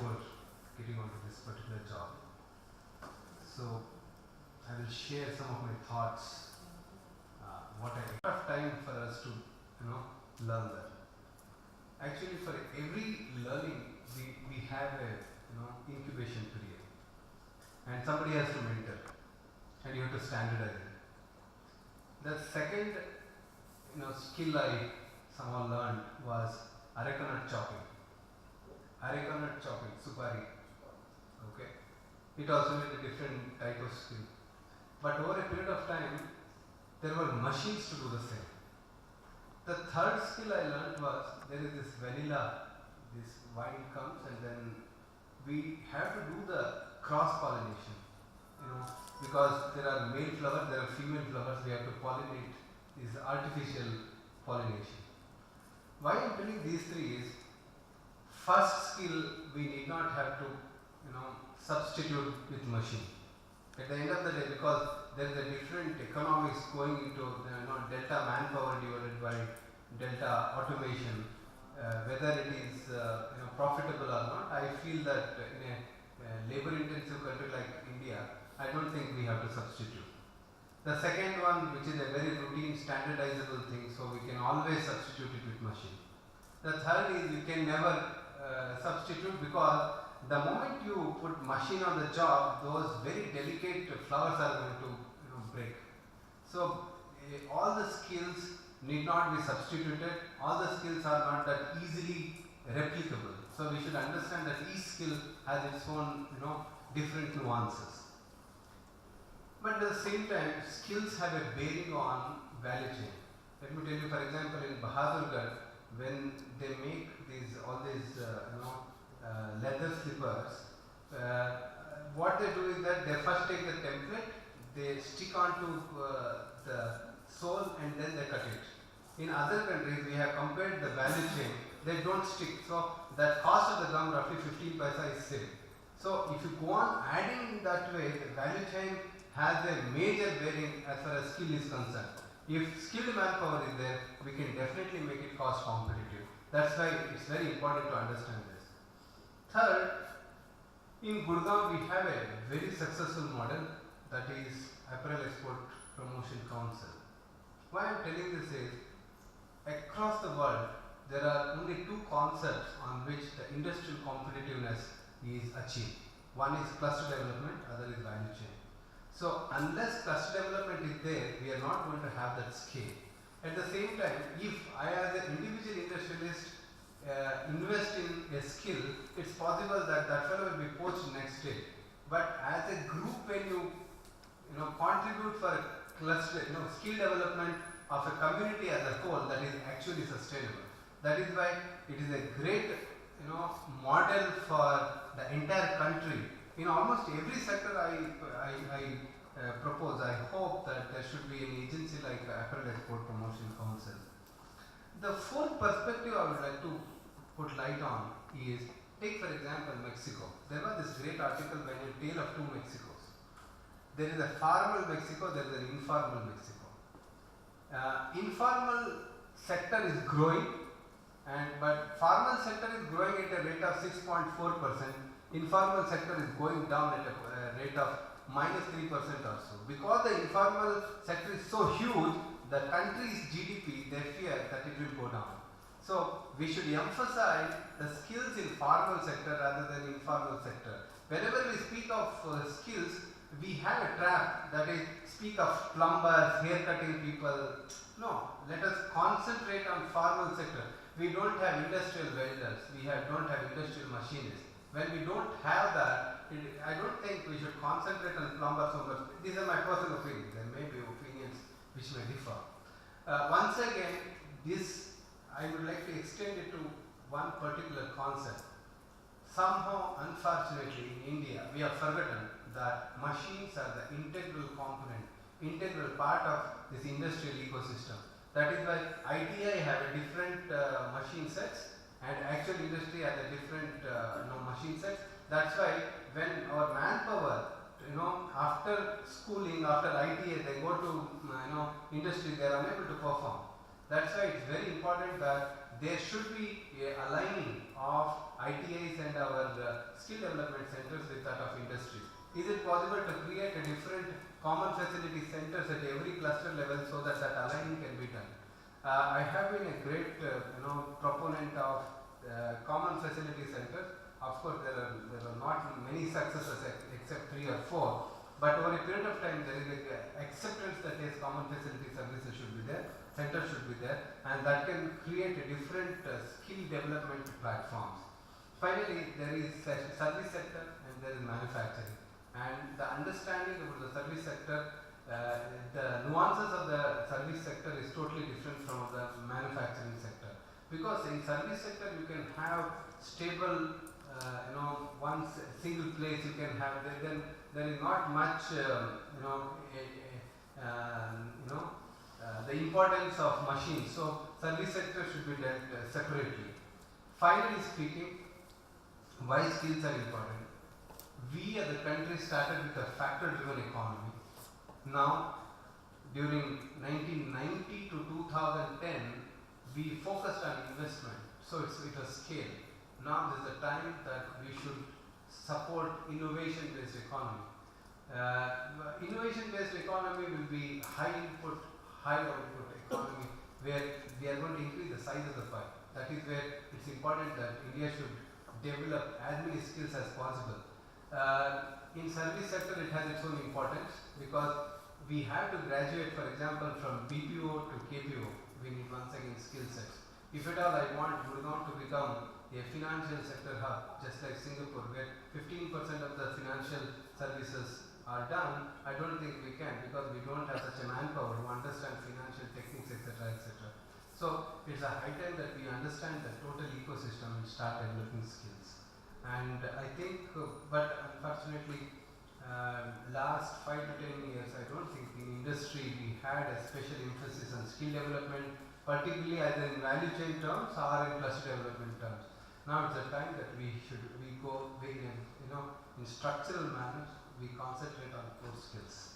before getting onto this particular job. So I will share some of my thoughts. What I have time for us to learn that. Actually, for every learning, we have a incubation period, and somebody has to mentor, and you have to standardize it. The second skill I somehow learned was areca nut chopping. Areca nut chopping, supari. Okay, it also is a different type of skill. But over a period of time, there were machines to do the same. The third skill I learned was there is this vanilla, this wine comes and then we have to do the cross pollination, because there are male flowers, there are female flowers, we have to pollinate, this artificial pollination. Why I am telling these three is, first skill we need not have to substitute with machine. At the end of the day, because there is a different economics going into delta manpower divided by delta automation, whether it is profitable or not. I feel that in a labor intensive country like India, I don't think we have to substitute. The second one, which is a very routine standardizable thing, so we can always substitute it with machine. The third is you can never substitute, because the moment you put machine on the job, those very delicate flowers are going to break. So all the skills need not be substituted. All the skills are not that easily replicable. So we should understand that each skill has its own different nuances. But at the same time, skills have a bearing on value chain. Let me tell you, for example, in Bahadurgarh, when they make all these leather slippers, what they do is that they first take the template, they stick onto the sole and then they cut it. In other countries, we have compared the value chain, they don't stick. So the cost of the gum, roughly 15 paisa, is same. So if you go on adding that way, the value chain has a major bearing as far as skill is concerned. If skilled manpower is there, we can definitely make it cost competitive. That's why it's very important to understand this. Third, in Gurgaon we have a very successful model, that is Apparel Export Promotion Council. Why I am telling this is, across the world there are only two concepts on which the industrial competitiveness is achieved. One is cluster development, other is value chain. So unless cluster development is there, we are not going to have that scale. At the same time, if I as an individual industrialist invest in a skill, it's possible that that fellow will be poached next day. But as a group, when you contribute for a cluster, skill development of a community as a whole, that is actually sustainable. That is why it is a great model for the entire country. In almost every sector I propose, I hope that there should be an agency like Apparel Export Promotion Council. The fourth perspective I would like to put light on is, take for example Mexico. There was this great article by A Tale of Two Mexicos. There is a formal Mexico, there is an informal Mexico. Informal sector is growing, but formal sector is growing at a rate of 6.4%. Informal sector is going down at a rate of -3% or so. Because the informal sector is so huge, the country's GDP, they fear that it will go down. So we should emphasize the skills in formal sector rather than informal sector. Whenever we speak of skills, we have a trap, that is, speak of plumbers, hair cutting people. No, let us concentrate on formal sector. We don't have industrial welders, we don't have industrial machinists. When we don't have that, I don't think we should concentrate on plumbers so much. These are my personal opinions. There may be opinions which may differ. Once again, this I would like to extend it to one particular concept. Somehow, unfortunately, in India, we have forgotten that machines are the integral component, integral part of this industrial ecosystem. That is why ITI have a different machine sets, and actual industry has a different machine sets. That's why when our manpower, after schooling, after ITA, they go to industry, they are unable to perform. That's why it's very important that there should be a aligning of ITIs and our skill development centers with that of industries? Is it possible to create a different common facility centers at every cluster level so that aligning can be done? I have been a great proponent of common facility centers. Of course, there are not many successes except 3 or 4. But over a period of time, there is acceptance that yes, common facility services should be there, centers should be there, and that can create a different skill development platforms. Finally, there is service sector and there is manufacturing. And the understanding about the service sector, the nuances of the service sector is totally different from the manufacturing sector. Because in service sector, you can have stable, one single place you can have. Then there is not much, the importance of machines. So service sector should be dealt separately. Finally speaking, why skills are important? We as a country started with a factor-driven economy. Now, during 1990 to 2010, we focused on investment. So it was scale. Now there is a time that we should support innovation-based economy. Innovation-based economy will be high input, high output economy where we are going to increase the size of the pie. That is where it's important that India should develop as many skills as possible. In service sector, it has its own importance because we have to graduate, for example, from BPO to KPO. We need once again skill sets. If at all I want Gurgaon to become a financial sector hub, just like Singapore, where 15% of the financial services are done, I don't think we can because we don't have such a manpower to understand financial techniques, etc., etc. So it's a high time that we understand the total ecosystem and start developing skills. And I think, but unfortunately, last 5 to 10 years, I don't think in industry we had a special emphasis on skill development, particularly either in value chain terms or in cluster development terms. Now it's the time that we go in structural manner, we concentrate on core skills.